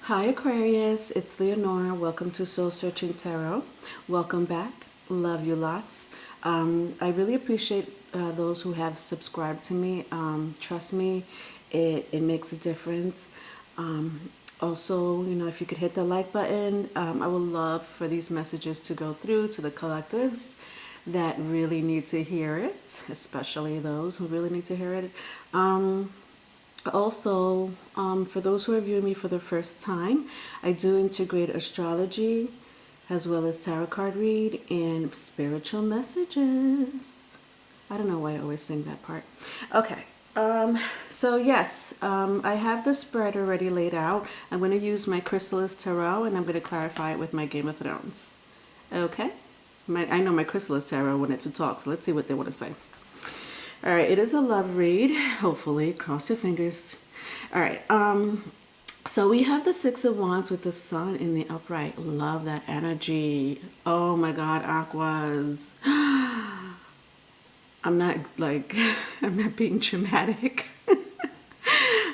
Hi Aquarius, it's Leonora. Welcome to Soul Searching Tarot. Welcome back. Love you lots. I really appreciate those who have subscribed to me. Trust me, it makes a difference. Also, if you could hit the like button, I would love for these messages to go through to the collectives that really need to hear it, especially those who really need to hear it. Also, for those who are viewing me for the first time, I do integrate astrology as well as tarot card read and spiritual messages. I don't know why I always sing that part. Okay, so yes, I have the spread already laid out. I'm going to use my Chrysalis Tarot and I'm going to clarify it with my Game of Thrones. Okay? I know my Chrysalis Tarot wanted to talk, so let's see what they want to say. All right, it is a love read, hopefully. Cross your fingers. All right, so we have the Six of Wands with the Sun in the upright. Love that energy. Oh my God, Aquas. I'm not I'm not being dramatic.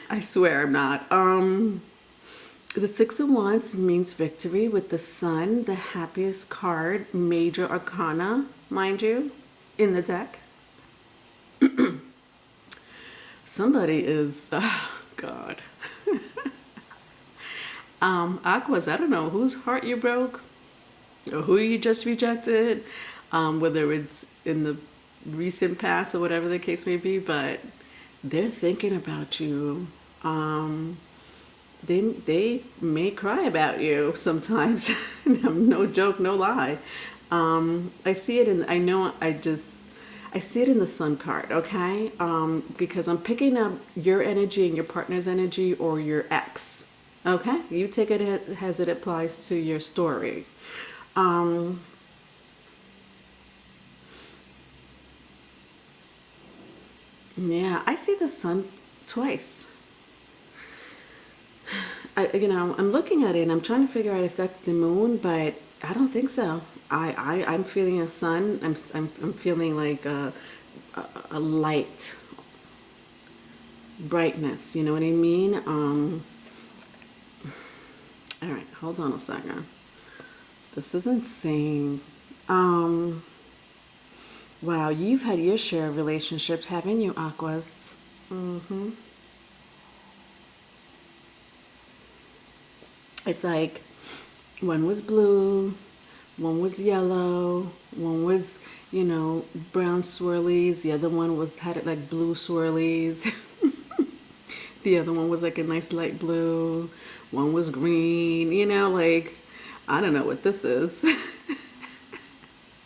I swear I'm not. The Six of Wands means victory with the Sun, the happiest card, major arcana, mind you, in the deck. Somebody is, oh God. Aquas, I don't know whose heart you broke or who you just rejected, whether it's in the recent past or whatever the case may be, but they're thinking about you. They may cry about you sometimes. No joke, no lie. I see it in, I see it in the Sun card, okay? Because I'm picking up your energy and your partner's energy or your ex, okay? You take it as it applies to your story. Yeah, I see the Sun twice. I'm looking at it and I'm trying to figure out if that's the moon, but I don't think so. I'm feeling a sun. I'm feeling like a light brightness. You know what I mean? All right, hold on a second. This is insane. Wow, you've had your share of relationships, haven't you, Aquas? It's like one was blue, one was yellow, one was, brown swirlies. The other one had it like blue swirlies. The other one was like a nice light blue. One was green, I don't know what this is.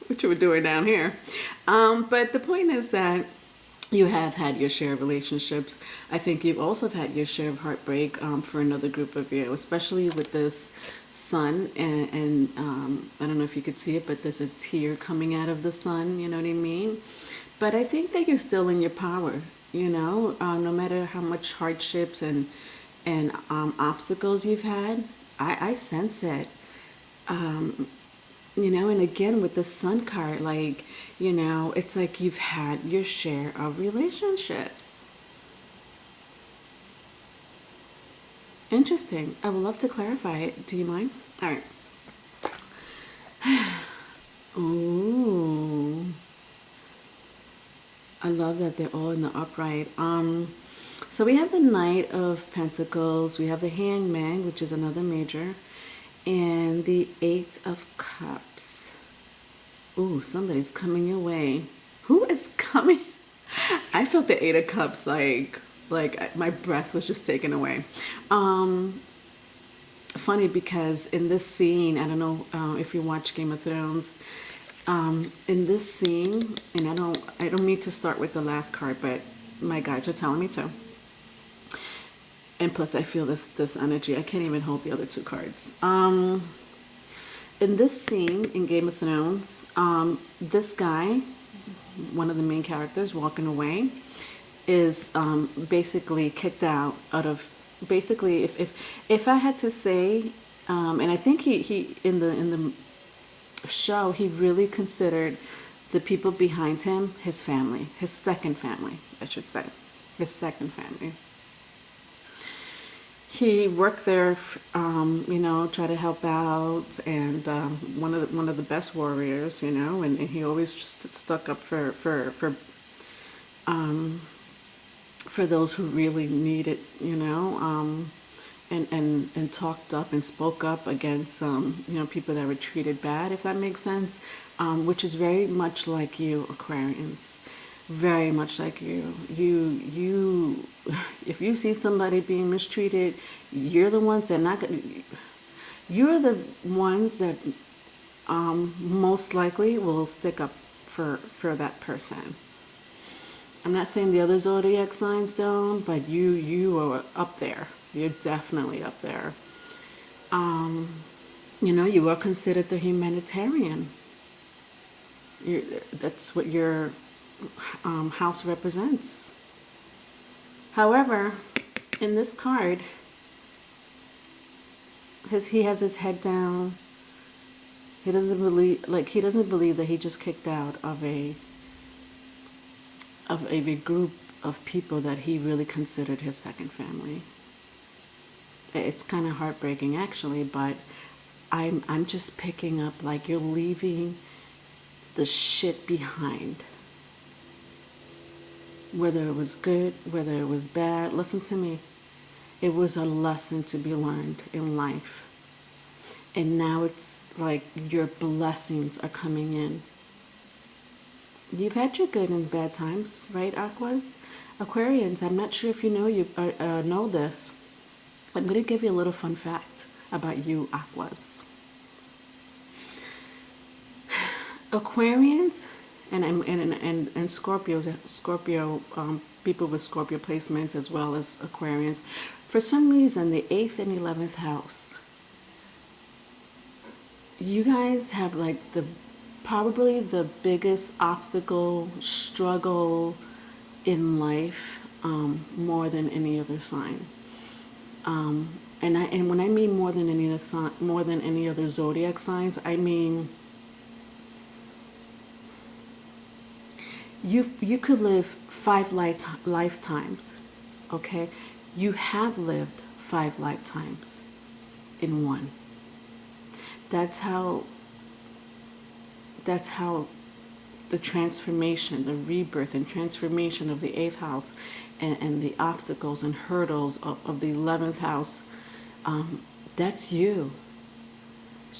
What you were doing down here. But the point is that you have had your share of relationships. I think you've also had your share of heartbreak for another group of you, especially with this Sun. And I don't know if you could see it, but there's a tear coming out of the Sun, you know what I mean? But I think that you're still in your power, no matter how much hardships and obstacles you've had. I sense it. And again with the Sun card, it's like you've had your share of relationships. Interesting. I would love to clarify it. Do you mind? All right. Ooh. I love that they're all in the upright. So we have the Knight of Pentacles. We have the Hangman, which is another major. And the Eight of Cups. Ooh, somebody's coming your way. Who is coming? I felt the Eight of Cups like my breath was just taken away. Funny because in this scene, I don't know if you watch Game of Thrones. In this scene, and I don't need to start with the last card, but my guides are telling me to. And plus I feel this energy. I can't even hold the other two cards. In this scene in Game of Thrones, this guy, one of the main characters walking away, is basically kicked out of, basically, if I had to say, and I think he in the show, he really considered the people behind him his family, his second family, I should say, his second family. he worked there, you know, try to help out, and one of the best warriors, you know, and he always just stuck up for those who really need it, you know, and talked up and spoke up against you know, people that were treated bad, if that makes sense, which is very much like you, Aquarians. Very much like you. If you see somebody being mistreated, you're the ones that you're the ones that most likely will stick up for that person. I'm not saying the other zodiac signs don't, but you are up there. You're definitely up there. You know, you are considered the humanitarian. That's what your house represents. However, in this card, he has his head down. He doesn't believe that he just kicked out of a group of people that he really considered his second family. It's kind of heartbreaking, actually, but I'm just picking up like you're leaving the shit behind. Whether it was good, whether it was bad, listen to me. It was a lesson to be learned in life. And now it's like your blessings are coming in. You've had your good and bad times, right, Aquarians? I'm not sure if you know this. I'm going to give you a little fun fact about you, Aquas. Aquarians and Scorpio, people with Scorpio placements as well as Aquarians, for some reason, the 8th and 11th house, you guys have like probably the biggest obstacle, struggle in life, more than any other sign. And when I mean more than any other zodiac signs, I mean you could live 5 lifetimes, okay? You have lived 5 lifetimes in one. That's how the transformation, the rebirth and transformation of the 8th house and the obstacles and hurdles of the 11th house, that's you.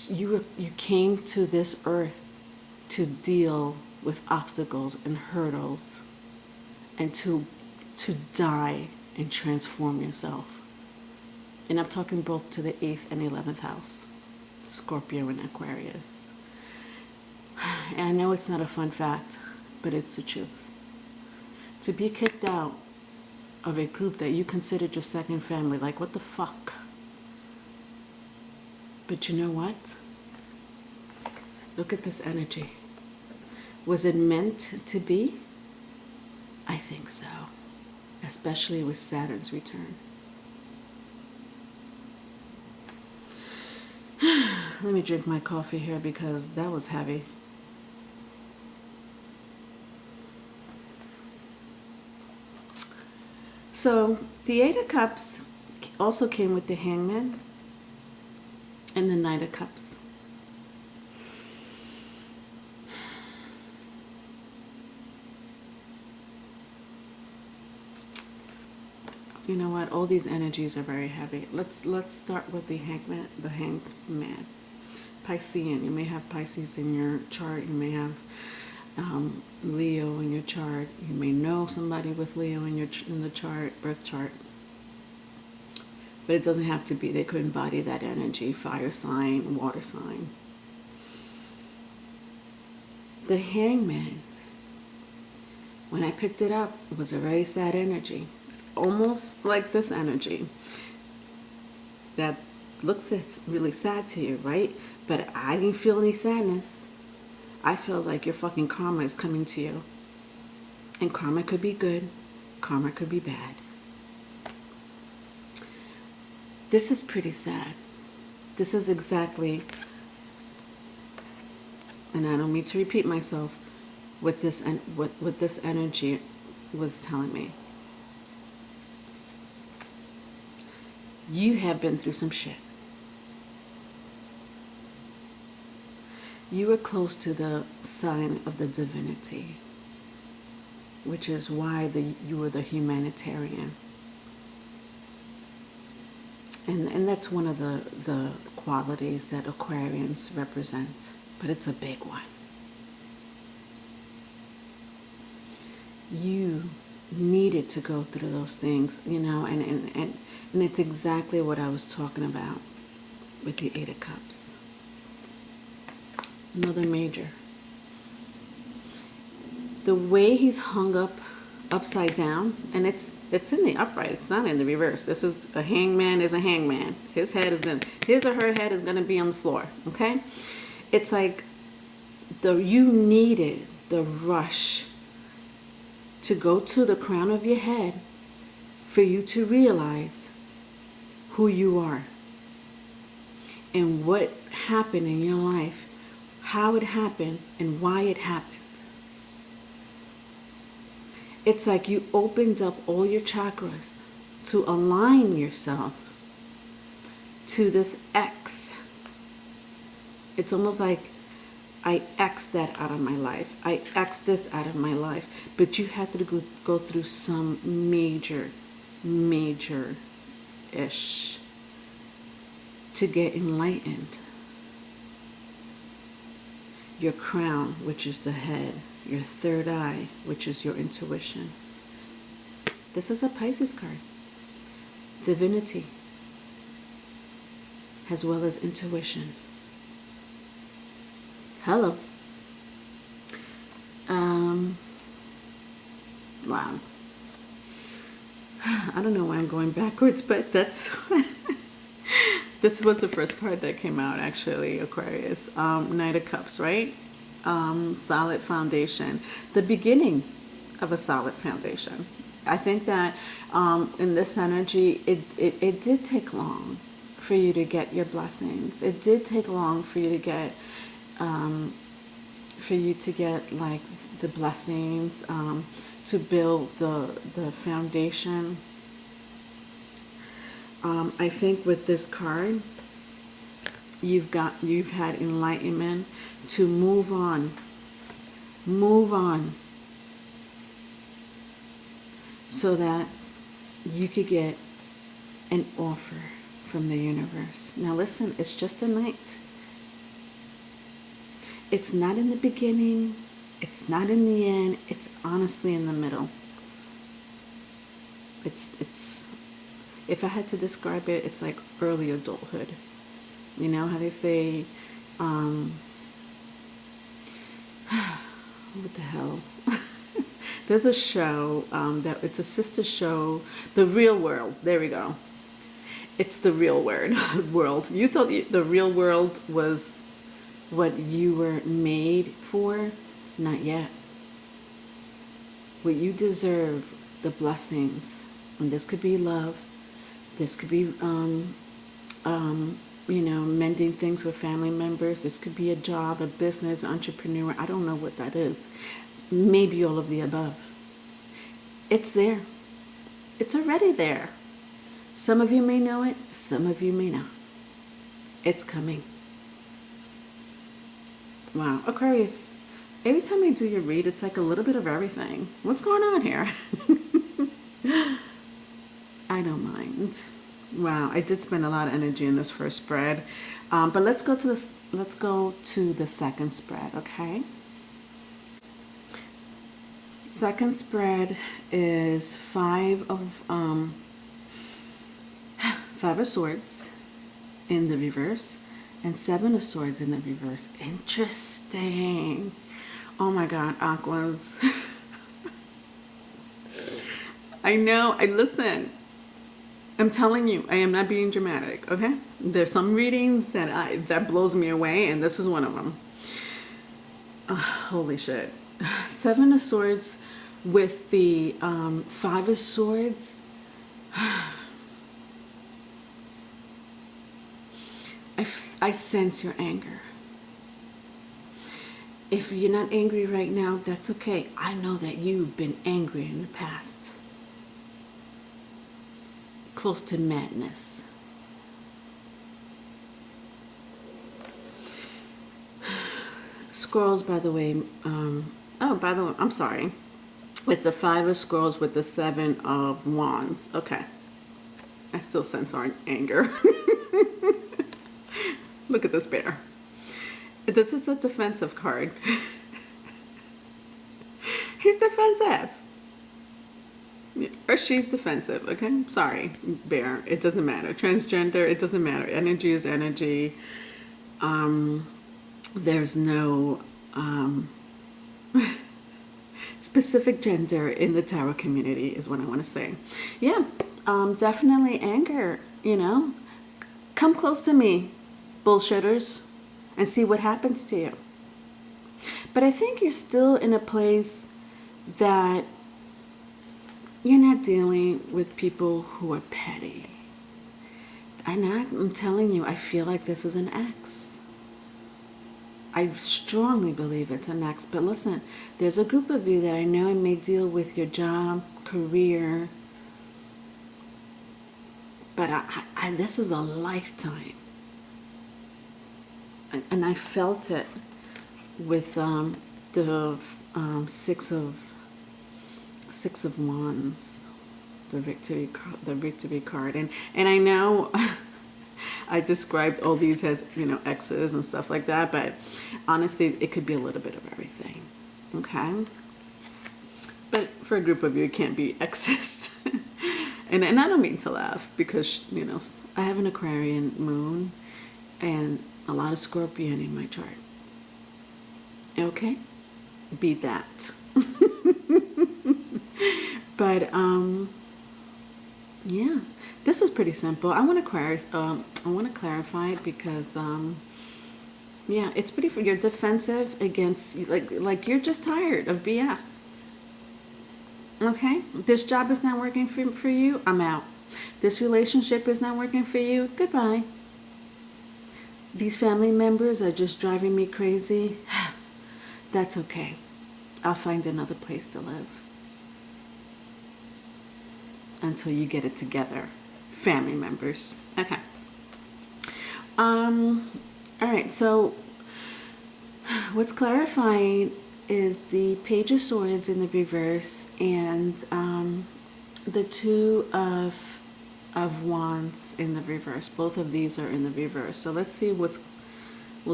You came to this earth to deal with obstacles and hurdles and to die and transform yourself. And I'm talking both to the 8th and 11th house, Scorpio and Aquarius. And I know it's not a fun fact, but it's the truth. To be kicked out of a group that you considered your second family, like what the fuck? But you know what? Look at this energy. Was it meant to be? I think so. Especially with Saturn's return. Let me drink my coffee here because that was heavy. So the 8 of Cups also came with the Hangman and the Knight of Cups. You know what? All these energies are very heavy. Let's start with the Hangman. The Hanged Man, Piscean. You may have Pisces in your chart. You may have Leo in your chart. You may know somebody with Leo in the chart, birth chart. But it doesn't have to be. They could embody that energy. Fire sign, water sign. The Hangman. When I picked it up, it was a very sad energy. Almost like this energy that looks really sad to you, right? But I didn't feel any sadness. I feel like your fucking karma is coming to you. And karma could be good. Karma could be bad. This is pretty sad. This is exactly, and I don't mean to repeat myself, what this energy was telling me. You have been through some shit. You are close to the sign of the divinity, which is why you were the humanitarian. And that's one of the qualities that Aquarians represent, but it's a big one. You needed to go through those things, you know, and it's exactly what I was talking about with the Eight of Cups. Another major. The way he's hung up upside down, and it's in the upright, it's not in the reverse. This is a hangman is a hangman. His or her head is gonna be on the floor, okay? It's like you needed the rush to go to the crown of your head for you to realize who you are and what happened in your life, how it happened, and why it happened. It's like you opened up all your chakras to align yourself to this X. It's almost like I X that out of my life. I X this out of my life. But you have to go through some major-ish to get enlightened. Your crown, which is the head. Your third eye, which is your intuition. This is a Pisces card. Divinity, as well as intuition. Hello. Wow. I don't know why I'm going backwards, but that's... This was the first card that came out, actually, Aquarius. Knight of Cups, right? Solid foundation. The beginning of a solid foundation. I think that in this energy, it did take long for you to get your blessings. It did take long for you to get... like the blessings, to build the foundation. I think with this card, you've had enlightenment to move on, so that you could get an offer from the universe. Now listen, it's just a night. It's not in the beginning. It's not in the end. It's honestly in the middle. If I had to describe it, it's like early adulthood. You know how they say, what the hell? There's a show that it's a sister show, The Real World. There we go. It's the real world. You thought the real world was what you were made for? Not yet. What you deserve, the blessings, and this could be love, this could be mending things with family members, this could be a job, a business, entrepreneur. I don't know what that is. Maybe all of the above. It's there. It's already there. Some of you may know it, some of you may not. It's coming. Wow, Aquarius, every time I do your read, it's like a little bit of everything. What's going on here? I don't mind. Wow, I did spend a lot of energy in this first spread. But let's go to the second spread, okay? Second spread is Five of Swords in the reverse and Seven of Swords in the reverse. Interesting. Oh my God, Aquas. I know. Listen. I'm telling you, I am not being dramatic. Okay. There's some readings that blows me away, and this is one of them. Holy shit. Seven of Swords with the Five of Swords. I sense your anger. If you're not angry right now, that's okay. I know that you've been angry in the past. Close to madness. scrolls, by the way, oh, by the way, I'm sorry. It's the 5 of scrolls with the 7 of wands. Okay. I still sense our anger. Look at this bear. This is a defensive card. He's defensive. Or she's defensive, okay? Sorry, bear. It doesn't matter. Transgender, it doesn't matter. Energy is energy. There's no specific gender in the tarot community is what I want to say. Yeah, definitely anger, you know. Come close to me, bullshitters, and see what happens to you. But I think you're still in a place that you're not dealing with people who are petty. I'm telling you, I feel like this is an ex. I strongly believe it's an ex. But listen, there's a group of you that I know may deal with your job, career. But this is a lifetime. And I felt it with the Six of Wands, the victory card, and I know I described all these as, you know, exes and stuff like that, but honestly, it could be a little bit of everything. Okay, but for a group of you, it can't be exes, and I don't mean to laugh because, you know, I have an Aquarian moon and a lot of Scorpion in my chart. Okay, be that. But yeah, this was pretty simple. I want to clarify it because yeah, it's pretty. You're defensive against, like you're just tired of BS. Okay, this job is not working for you. I'm out. This relationship is not working for you. Goodbye. These family members are just driving me crazy. That's okay. I'll find another place to live. Until you get it together, family members. Okay. All right. So, what's clarifying is the Page of Swords in the reverse and the Two of Wands in the reverse. Both of these are in the reverse. So let's see what's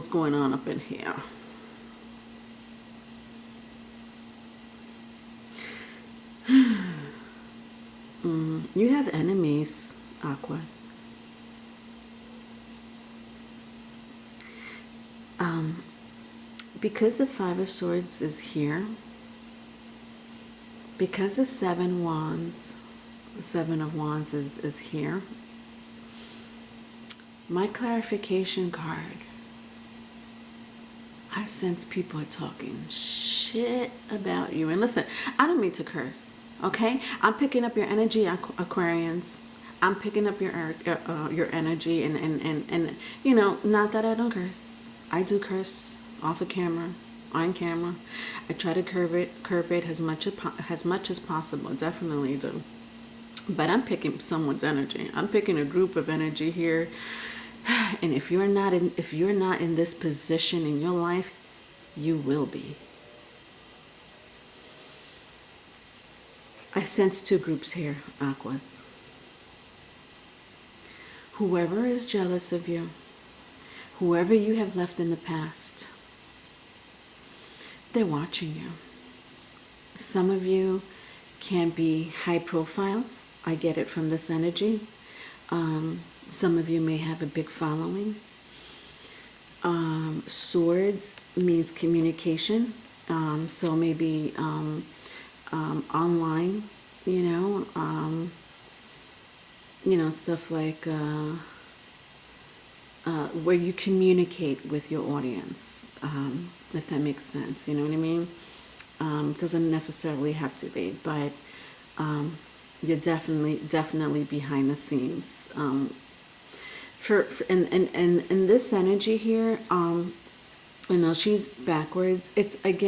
going on up in here. You have enemies, Aquas. Because the Five of Swords is here, because the Seven of Wands is here, my clarification card, I sense people are talking shit about you. And listen, I don't mean to curse. Okay, I'm picking up your energy, Aquarians. I'm picking up your energy, and you know, not that I don't curse. I do curse off of camera, on camera. I try to curb it as much as possible. Definitely do. But I'm picking someone's energy. I'm picking a group of energy here. And if you're not in this position in your life, you will be. I sense two groups here, Aquas. Whoever is jealous of you, whoever you have left in the past, they're watching you. Some of you can be high profile. I get it from this energy. Some of you may have a big following. Swords means communication. So maybe online, you know, stuff like where you communicate with your audience, if that makes sense. You know what I mean? Doesn't necessarily have to be, but you're definitely behind the scenes. And this energy here, you know, she's backwards. It's like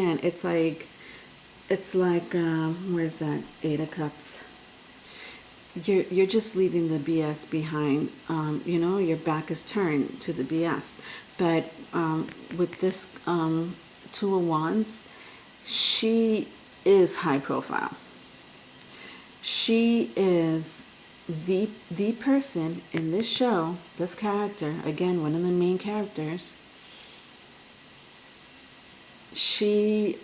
where's that? 8 of Cups. You're just leaving the BS behind. You know, your back is turned to the BS. But with this Two of Wands, she is high profile. She is the person in this show, this character, again, one of the main characters. She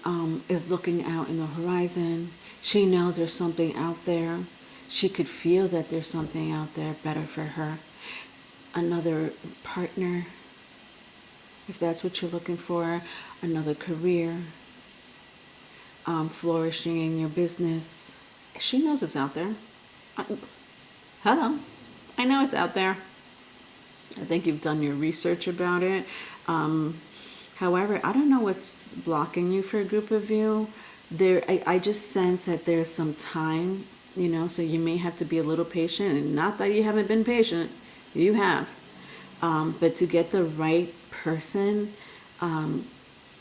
is looking out in the horizon. She knows there's something out there. She could feel that there's something out there better for her. Another partner, if that's what you're looking for, another career, flourishing in your business. She knows it's out there. Hello. I know it's out there. I think you've done your research about it. However, I don't know what's blocking you for a group of you. I just sense that there's some time, so you may have to be a little patient. And not that you haven't been patient. You have. But to get the right person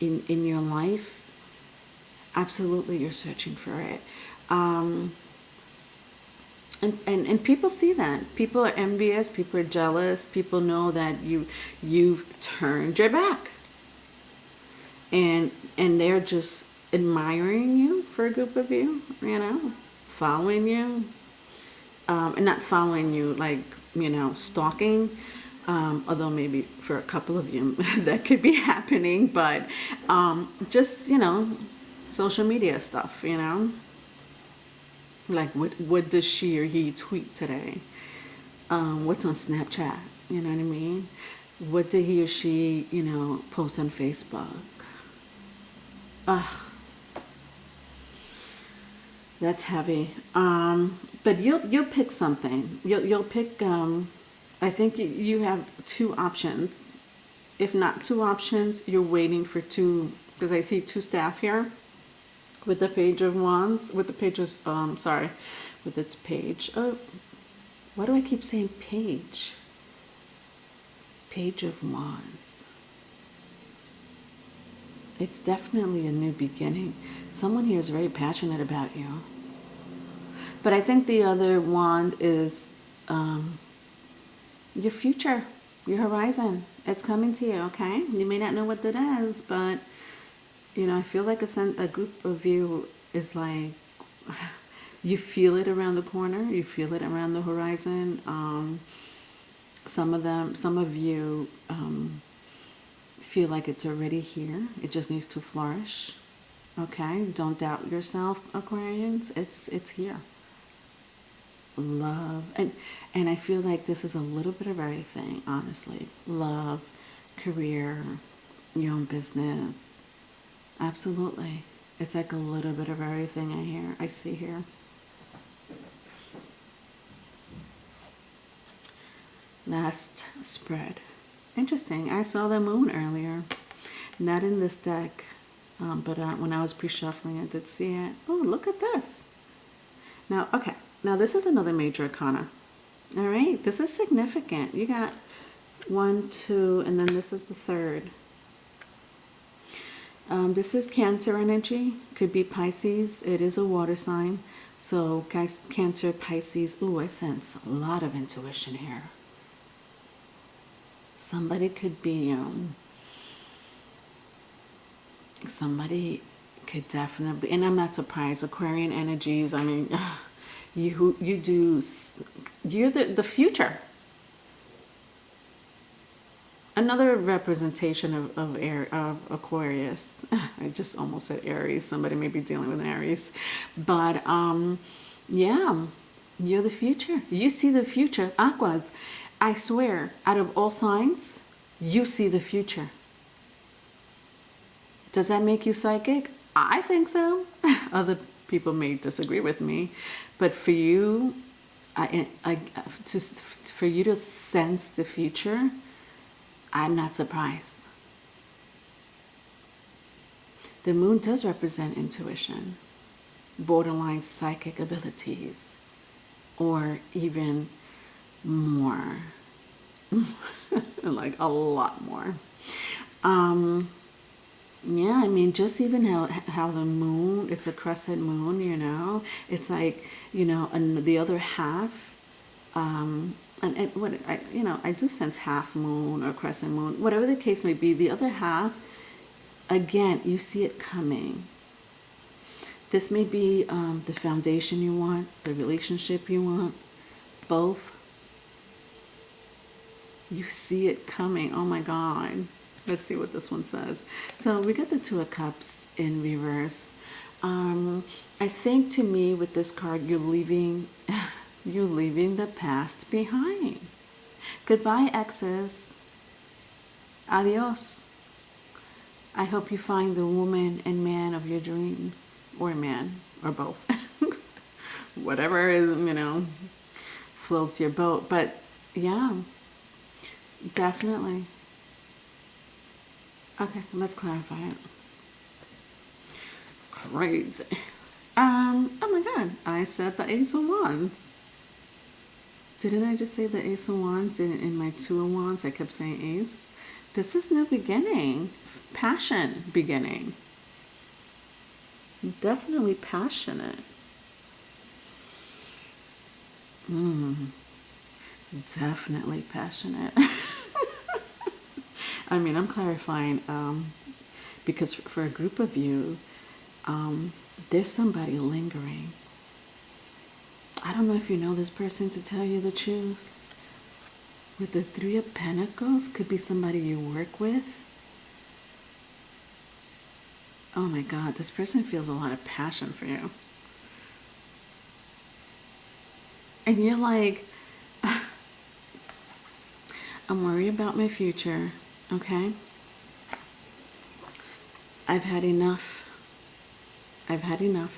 in your life, absolutely you're searching for it. And people see that. People are envious. People are jealous. People know that you've turned your back, and they're just admiring you for a group of you. Following you, and not following you like stalking. Although maybe for a couple of you that could be happening, but just social media stuff. Like what does she or he tweet today? What's on Snapchat? You know what I mean? What did he or she, post on Facebook? That's heavy. But you'll pick something. You'll pick. I think you have two options. If not two options, you're waiting for two. Because I see two staff here. With the Page of Wands, with the pages, with its page. Oh, why do I keep saying page? Page of Wands. It's definitely a new beginning. Someone here is very passionate about you. But I think the other wand is your future, your horizon. It's coming to you, okay? You may not know what that is, but I feel like a group of you is like, you feel it around the corner, you feel it around the horizon. Some of you feel like it's already here. It just needs to flourish. Okay? Don't doubt yourself, Aquarians. It's here. Love. And I feel like this is a little bit of everything, honestly. Love, career, your own business. Absolutely. It's like a little bit of everything I see here. Last spread. Interesting. I saw the moon earlier. Not in this deck, but when I was pre-shuffling, I did see it. Oh, look at this. Now, okay. Now, this is another major arcana. All right? This is significant. You got 1, 2, and then this is the third. This is Cancer energy. Could be Pisces. It is a water sign. So, guys, Cancer, Pisces. Ooh, I sense a lot of intuition here. Somebody could be, somebody could definitely, and I'm not surprised, Aquarian energies, I mean, you're the future. Another representation of Aquarius. I just almost said Aries. Somebody may be dealing with Aries. But, yeah, you're the future. You see the future. Aquas, I swear, out of all signs, you see the future. Does that make you psychic? I think so. Other people may disagree with me. But for you, for you to sense the future, I'm not surprised. The moon does represent intuition, borderline psychic abilities, or even more, like a lot more. Yeah, I mean, just even how the moon, it's a crescent moon, it's like, and the other half, and what I do sense half moon or crescent moon, whatever the case may be. The other half again, you see it coming. This may be the foundation you want, the relationship you want, both. You see it coming. Oh my God. Let's see what this one says. So we got the Two of Cups in reverse. I think to me with this card, you're leaving the past behind. Goodbye, exes. Adios. I hope you find the woman and man of your dreams. Or man, or both. Whatever is, floats your boat. But yeah, definitely. Okay, let's clarify it. Crazy. Oh my God, I said the Ace of Wands. Didn't I just say the Ace of Wands in my Two of Wands? I kept saying Ace. This is new beginning. Passion beginning. Definitely passionate. Definitely passionate. I mean, I'm clarifying because for a group of you, there's somebody lingering. I don't know if you know this person, to tell you the truth. With the Three of Pentacles, could be somebody you work with. Oh my God, this person feels a lot of passion for you. And you're like, I'm worried about my future, okay? I've had enough. I've had enough.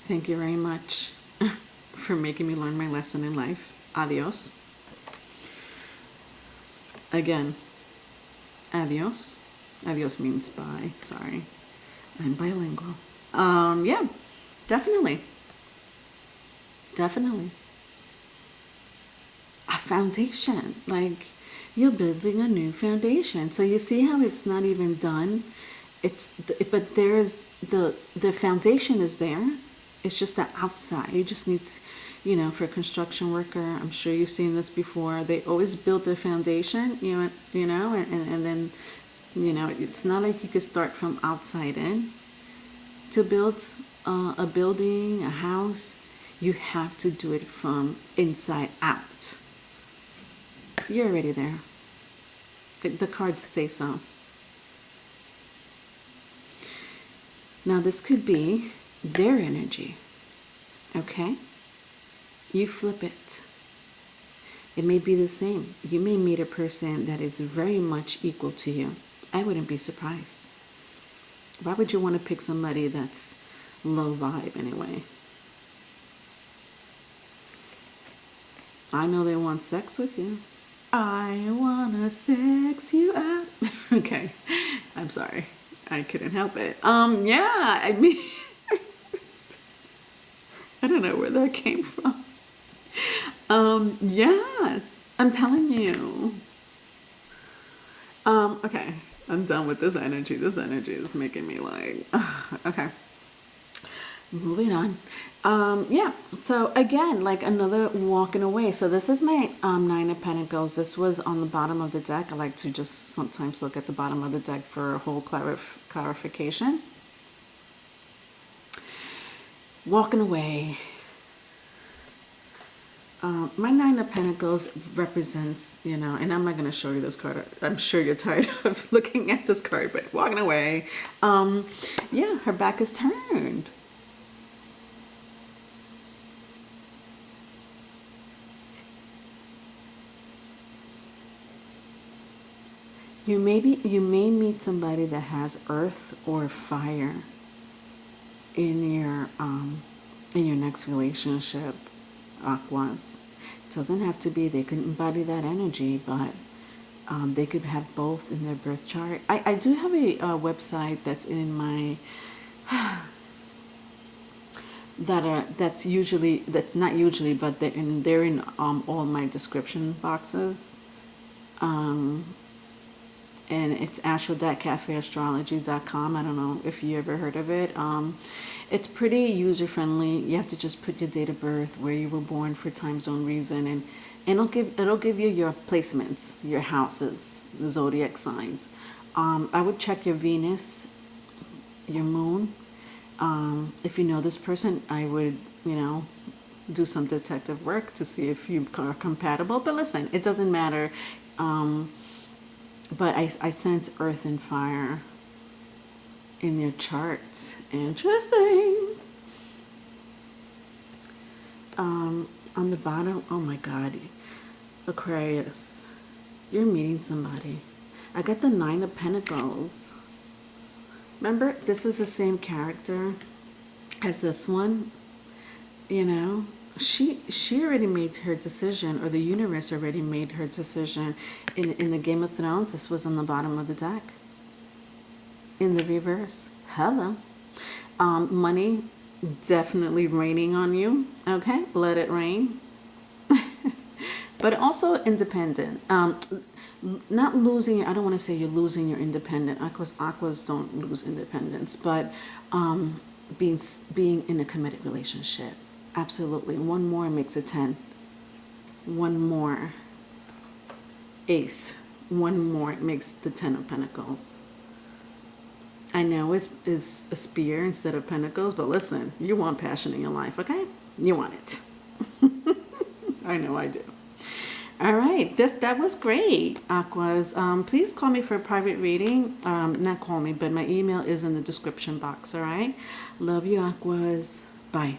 Thank you very much for making me learn my lesson in life. Adios. Again, adios. Adios means bye, sorry. I'm bilingual. Yeah, definitely. Definitely. A foundation. Like, you're building a new foundation. So you see how it's not even done? But there's the foundation is there. It's just the outside. You just need to, for a construction worker, I'm sure you've seen this before. They always build their foundation, and then, it's not like you could start from outside in. To build a building, a house, you have to do it from inside out. You're already there. The cards say so. Now this could be their energy, okay? You flip it. It may be the same. You may meet a person that is very much equal to you. I wouldn't be surprised. Why would you want to pick somebody that's low vibe anyway? I know they want sex with you. I wanna sex you up. Okay, I'm sorry. I couldn't help it. Yeah, I mean, I don't know where that came from. Yes, I'm telling you. Okay, I'm done with this energy. This energy is making me like, okay. Moving on. Yeah, so again, like another walking away. So this is my Nine of Pentacles. This was on the bottom of the deck. I like to just sometimes look at the bottom of the deck for a whole clarification. Walking away. My Nine of Pentacles represents, and I'm not going to show you this card. I'm sure you're tired of looking at this card, but walking away. Yeah, her back is turned. You may meet somebody that has earth or fire in your next relationship, Aquas. It doesn't have to be, they can embody that energy, but they could have both in their birth chart. I do have a website that's in my that's not usually, but they're in all my description boxes. And it's astro.cafeastrology.com. I don't know if you ever heard of it. It's pretty user-friendly. You have to just put your date of birth, where you were born for time zone reason, and it'll give you your placements, your houses, the zodiac signs. I would check your Venus, your moon. If you know this person, I would, do some detective work to see if you are compatible. But listen, it doesn't matter. But I sense earth and fire in your chart. Interesting. On the bottom, oh my God, Aquarius, you're meeting somebody. I got the 9 of Pentacles. Remember, this is the same character as this one. She already made her decision, or the universe already made her decision. In the Game of Thrones, this was on the bottom of the deck. In the reverse. Hello. Money definitely raining on you. Okay, let it rain. But also independent. Not losing, I don't want to say you're losing your independence. Aquas don't lose independence, but being in a committed relationship. Absolutely. One more makes it 10. One more. Ace. One more makes the 10 of Pentacles. I know it's a spear instead of pentacles, but listen, you want passion in your life, okay? You want it. I know I do. All right, that was great, Aquas. Please call me for a private reading. Not call me, but my email is in the description box, all right? Love you, Aquas. Bye.